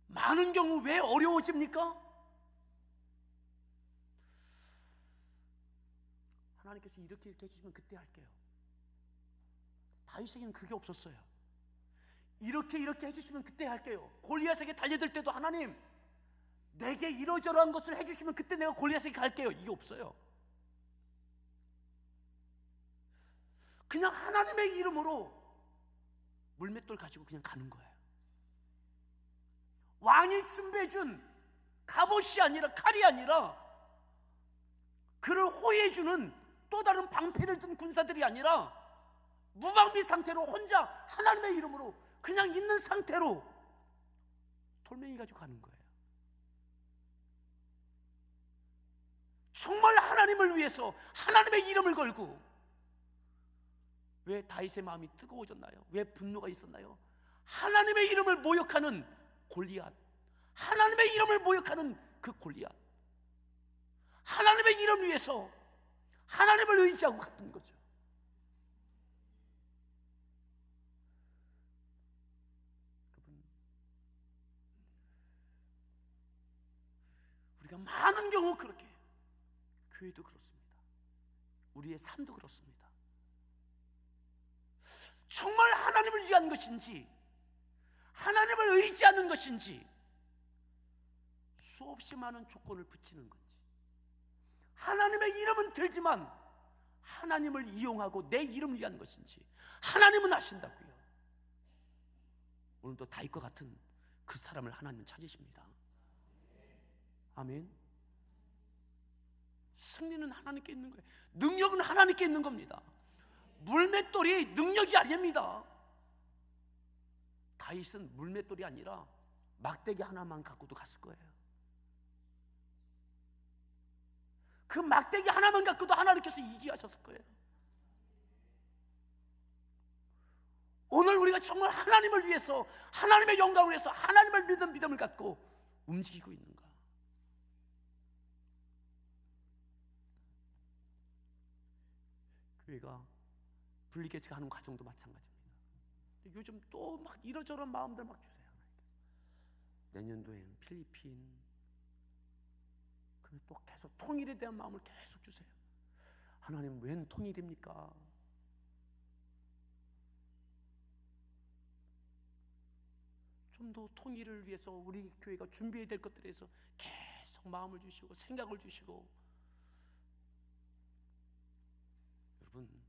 많은 경우 왜 어려워집니까? 하나님께서 이렇게 해주시면 그때 할게요. 다윗에게는 그게 없었어요. 이렇게 해주시면 그때 할게요. 골리앗에게 달려들 때도 하나님 내게 이러저러한 것을 해주시면 그때 내가 골리앗에게 갈게요. 이게 없어요. 그냥 하나님의 이름으로 물맷돌 가지고 그냥 가는 거예요. 왕이 준비해준 갑옷이 아니라 칼이 아니라 그를 호위해주는 또 다른 방패를 든 군사들이 아니라 무방비 상태로 혼자 하나님의 이름으로 그냥 있는 상태로 돌멩이 가지고 가는 거예요. 정말 하나님을 위해서 하나님의 이름을 걸고. 왜 다윗의 마음이 뜨거워졌나요? 왜 분노가 있었나요? 하나님의 이름을 모욕하는 골리앗, 하나님의 이름을 모욕하는 그 골리앗, 하나님의 이름 위해서 하나님을 의지하고 갔던 거죠. 여러분, 우리가 많은 경우 그렇게 해요. 교회도 그렇습니다. 우리의 삶도 그렇습니다. 정말 하나님을 위한 것인지 하나님을 의지하는 것인지 수없이 많은 조건을 붙이는 건지, 하나님의 이름은 들지만 하나님을 이용하고 내 이름을 위한 것인지 하나님은 하신다고요. 오늘도 다윗과 같은 그 사람을 하나님은 찾으십니다. 아멘. 승리는 하나님께 있는 거예요. 능력은 하나님께 있는 겁니다. 물맷돌이 능력이 아닙니다. 다윗은 물맷돌이 아니라 막대기 하나만 갖고도 갔을 거예요. 그 막대기 하나만 갖고도 하나님께서 이기게 하셨을 거예요. 오늘 우리가 정말 하나님을 위해서, 하나님의 영광을 위해서 하나님을 믿는 믿음을 갖고 움직이고 있는가? 교회가 분리개척 하는 과정도 마찬가지입니다. 요즘 또 막 이러저런 마음들 막 주세요. 내년도엔 필리핀, 그러면 또 계속 통일에 대한 마음을 계속 주세요. 하나님 웬 통일입니까? 좀 더 통일을 위해서 우리 교회가 준비해야 될 것들에 대해서 계속 마음을 주시고 생각을 주시고. 여러분,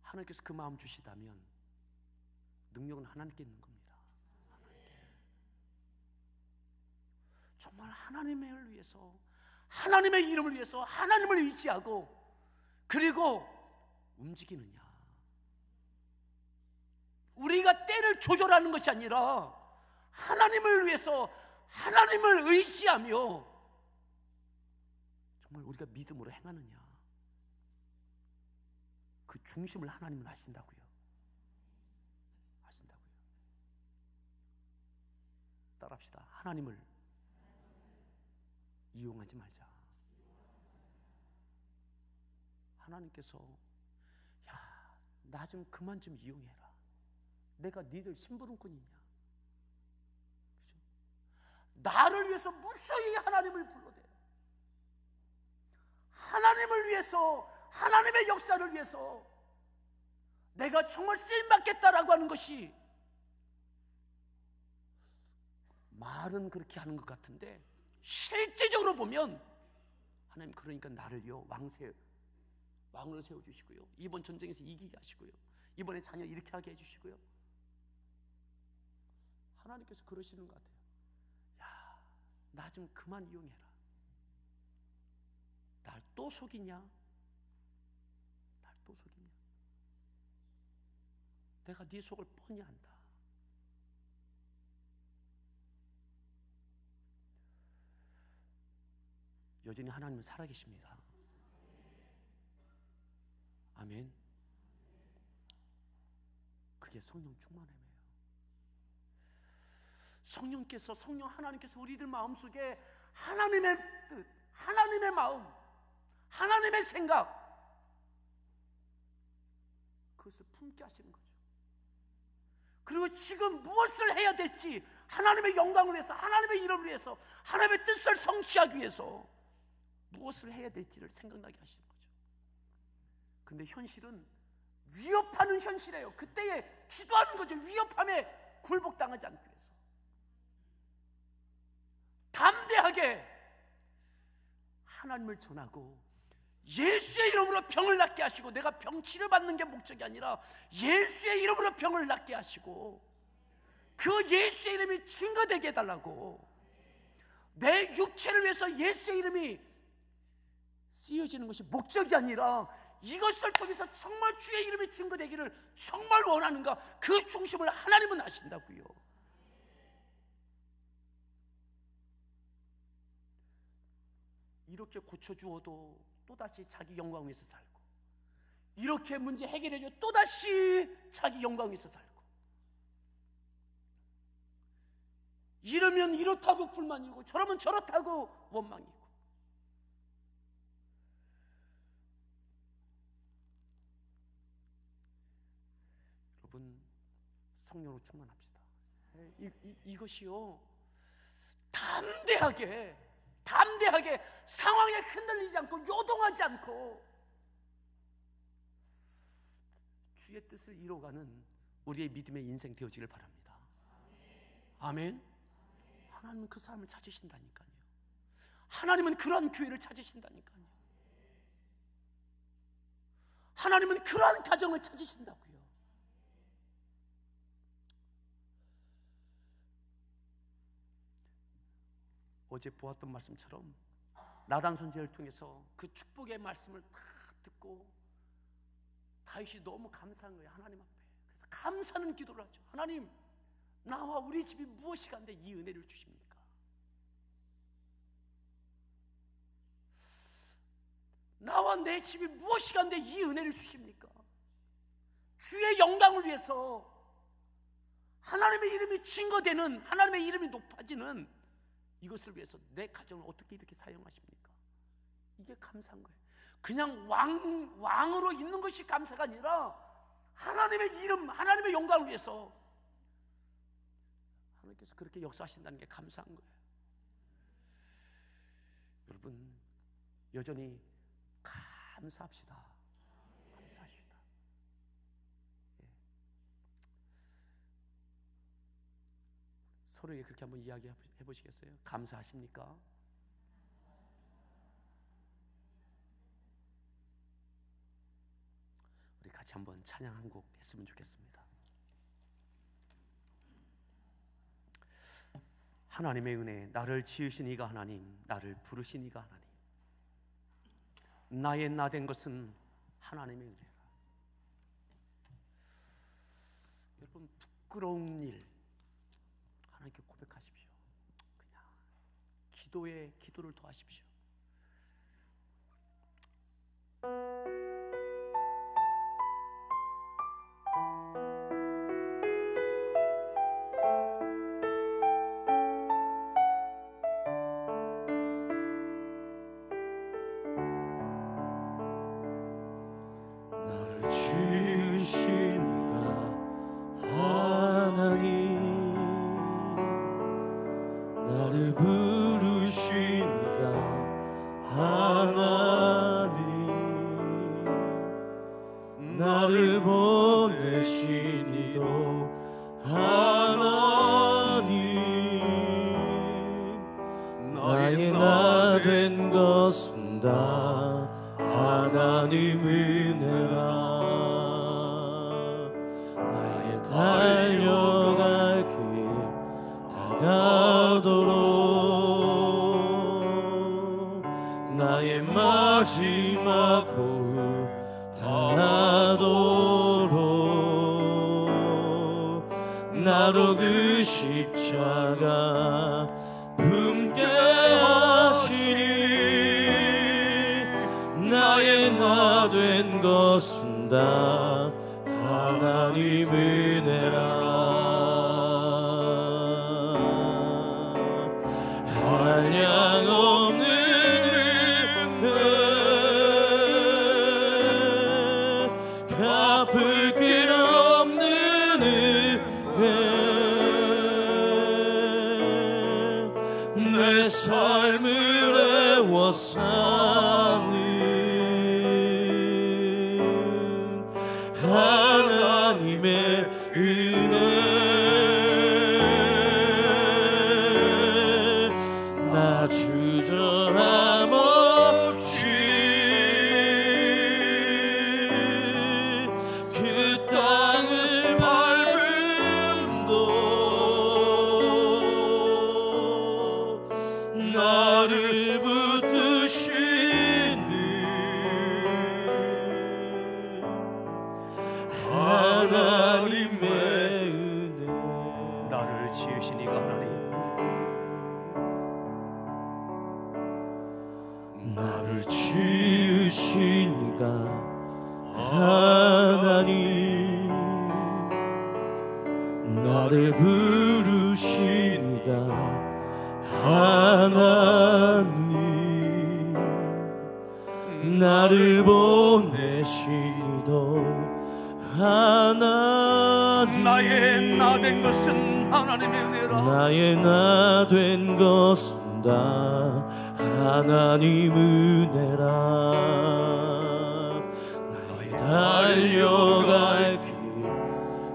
하나님께서 그 마음 주시다면 능력은 하나님께 있는 겁니다. 하나님께. 정말 하나님을 위해서, 하나님의 이름을 위해서 하나님을 의지하고 그리고 움직이느냐. 우리가 때를 조절하는 것이 아니라 하나님을 위해서 하나님을 의지하며 정말 우리가 믿음으로 행하느냐. 그 중심을 하나님은 하신다고요. 하신다고요. 따라합시다. 하나님을 이용하지 말자. 하나님께서 야, 나 좀 그만 좀 이용해라. 내가 니들 심부름꾼이냐? 그죠? 나를 위해서 무수히 하나님을 불러대요. 하나님을 위해서, 하나님의 역사를 위해서 내가 정말 쓰임받겠다라고 하는 것이, 말은 그렇게 하는 것 같은데 실제적으로 보면 하나님 그러니까 나를요 왕으로 세워주시고요, 이번 전쟁에서 이기게 하시고요, 이번에 자녀 이렇게 하게 해주시고요. 하나님께서 그러시는 것 같아요. 야, 나 좀 그만 이용해라. 날 또 속이냐? 날 또 속이냐? 내가 네 속을 뻔히 안다. 여전히 하나님은 살아계십니다. 아멘. 그게 성령 충만함이에요. 성령께서, 성령 하나님께서 우리들 마음속에 하나님의 뜻, 하나님의 마음, 하나님의 생각, 그것을 품게 하시는 거죠. 그리고 지금 무엇을 해야 될지 하나님의 영광을 위해서, 하나님의 이름을 위해서, 하나님의 뜻을 성취하기 위해서 무엇을 해야 될지를 생각나게 하시는 거죠. 근데 현실은 위협하는 현실이에요. 그때에 기도하는 거죠. 위협함에 굴복당하지 않기 위해서 담대하게 하나님을 전하고, 예수의 이름으로 병을 낫게 하시고, 내가 병 치료받는 게 목적이 아니라 예수의 이름으로 병을 낫게 하시고 그 예수의 이름이 증거되게 해달라고, 내 육체를 위해서 예수의 이름이 쓰여지는 것이 목적이 아니라 이것을 통해서 정말 주의 이름이 증거되기를 정말 원하는가, 그 중심을 하나님은 아신다고요. 이렇게 고쳐주어도 또다시 자기 영광 위에서 살고, 이렇게 문제 해결해줘 또다시 자기 영광 위에서 살고, 이러면 이렇다고 불만이고 저러면 저렇다고 원망이고. 여러분, 성령으로 충만합시다. 이것이요, 담대하게 상황에 흔들리지 않고 요동하지 않고 주의 뜻을 이루어가는 우리의 믿음의 인생 되어지길 바랍니다. 아멘. 하나님은 그 사람을 찾으신다니까요. 하나님은 그러한 교회를 찾으신다니까요. 하나님은 그러한 가정을 찾으신다고요. 어제 보았던 말씀처럼 나단 선지자를 통해서 그 축복의 말씀을 다 듣고 다윗이 너무 감사한 거예요, 하나님 앞에. 그래서 감사하는 기도를 하죠. 하나님, 나와 우리 집이 무엇이 간데 이 은혜를 주십니까? 나와 내 집이 무엇이 간데 이 은혜를 주십니까? 주의 영광을 위해서 하나님의 이름이 증거되는, 하나님의 이름이 높아지는 이것을 위해서 내 가정을 어떻게 이렇게 사용하십니까? 이게 감사한 거예요. 그냥 왕으로 있는 것이 감사가 아니라 하나님의 이름, 하나님의 영광을 위해서 하나님께서 그렇게 역사하신다는 게 감사한 거예요. 여러분, 여전히 감사합시다. 감사합시다. 서로에게 그렇게 한번 이야기해 보시겠어요? 감사하십니까? 우리 같이 한번 찬양 한 곡 했으면 좋겠습니다. 하나님의 은혜, 나를 지으신 이가 하나님, 나를 부르신 이가 하나님, 나의 나 된 것은 하나님의 은혜라. 여러분, 부끄러운 일 하나님께 고백하십시오. 그냥 기도에 기도를 더하십시오. 나를 지으신 이가 하나님, 나를 부르신 이가 하나님, 나를 보내신 이도 하나님, 나의 나 된 것은 다 하나님 은혜라. 나의 달려갈 길 다가도록, 나의 마지막 호흡 다하도록, 나로 그 십자가 품게 하시니, 나의 나 된 것은 다 하나님 은혜라. 한량 없는 은혜, 갚을 길 없는 은혜, 내 삶을 애워싸는 주저함 없이 그 땅을 밟음도 나를 붙드시는 하나님의 은혜. 나를 지으신 이가 하나님, 나를 지으신 이가 하나님, 나를 부르신 이가 하나님, 나를 보내신 이도 하나님. 나의 나 된 것은 하나님의 은혜라. 나의 나 된 것은 다 하나님 은혜라. 나의 달려갈 길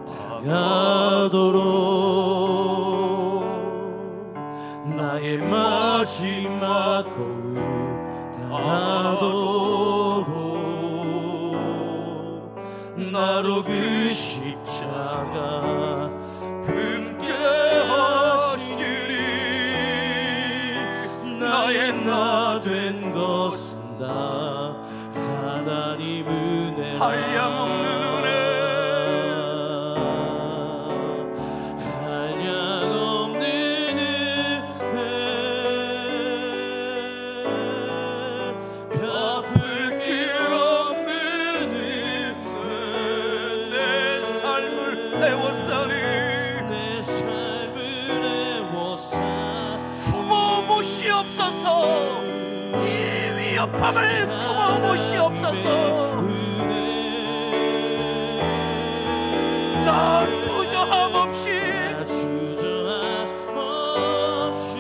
다가도록 나의 마지막 거울 다하도록 나로 그 십자가 품게 하시리. 나의 나 된 것은 다 하나님 은혜라. 한량없는 은혜, 한량없는 은혜, 갚을 길 없는 은혜. 내 삶을 애워싸리. 내 삶을 애워싸 품어보시옵소서. 이 위협함을 품어보시옵소서. 나 주저함 없이 주저함 없이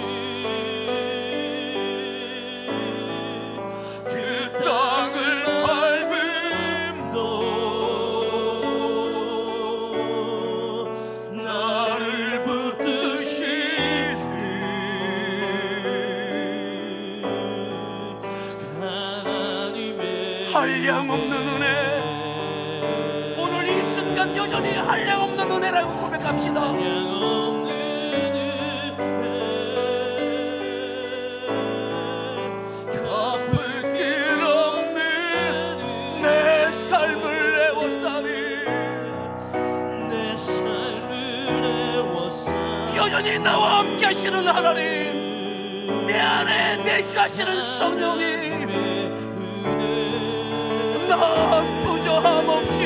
그 땅을 밟음도 나를 붙드시는 하나님의 한량없는 은혜, 오늘 이 순간 여전히 한량없는 은혜라고 고백합시다. 한량없는 은혜, 갚을 길 없는 내 삶을 애워싸리. 내 삶을 애워싸 여전히 나와 함께 하시는 하나님, 내 안에 내주하시는 성령님, 나 주저함 없이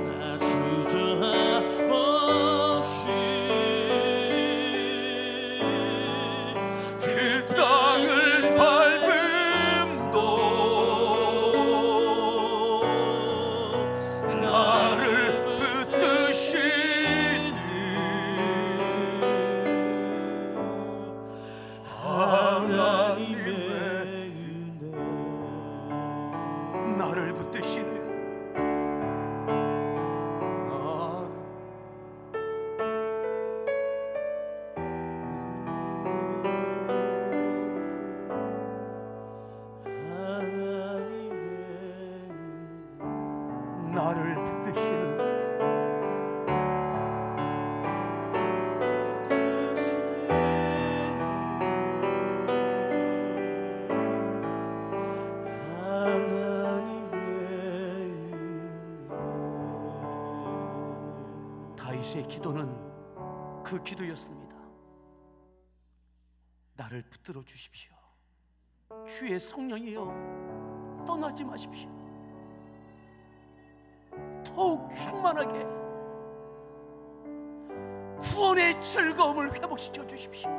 나 주저함 없이 그 땅을 밟음도 나를 붙드시는 하나님의 은혜. 나를 붙드시는 나를 붙드시는 다윗의 기도는 그 기도였습니다. 나를 붙들어 주십시오. 주의 성령이여 떠나지 마십시오. 더욱 충만하게 구원의 즐거움을 회복시켜 주십시오.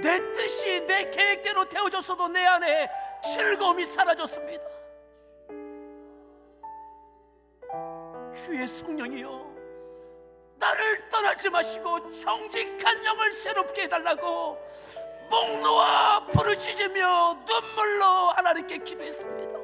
내 뜻이 내 계획대로 되어졌어도 내 안에 즐거움이 사라졌습니다. 주의 성령이여 나를 떠나지 마시고 정직한 영을 새롭게 해달라고 목 놓아 부르짖으며 눈물로 하나님께 기도했습니다.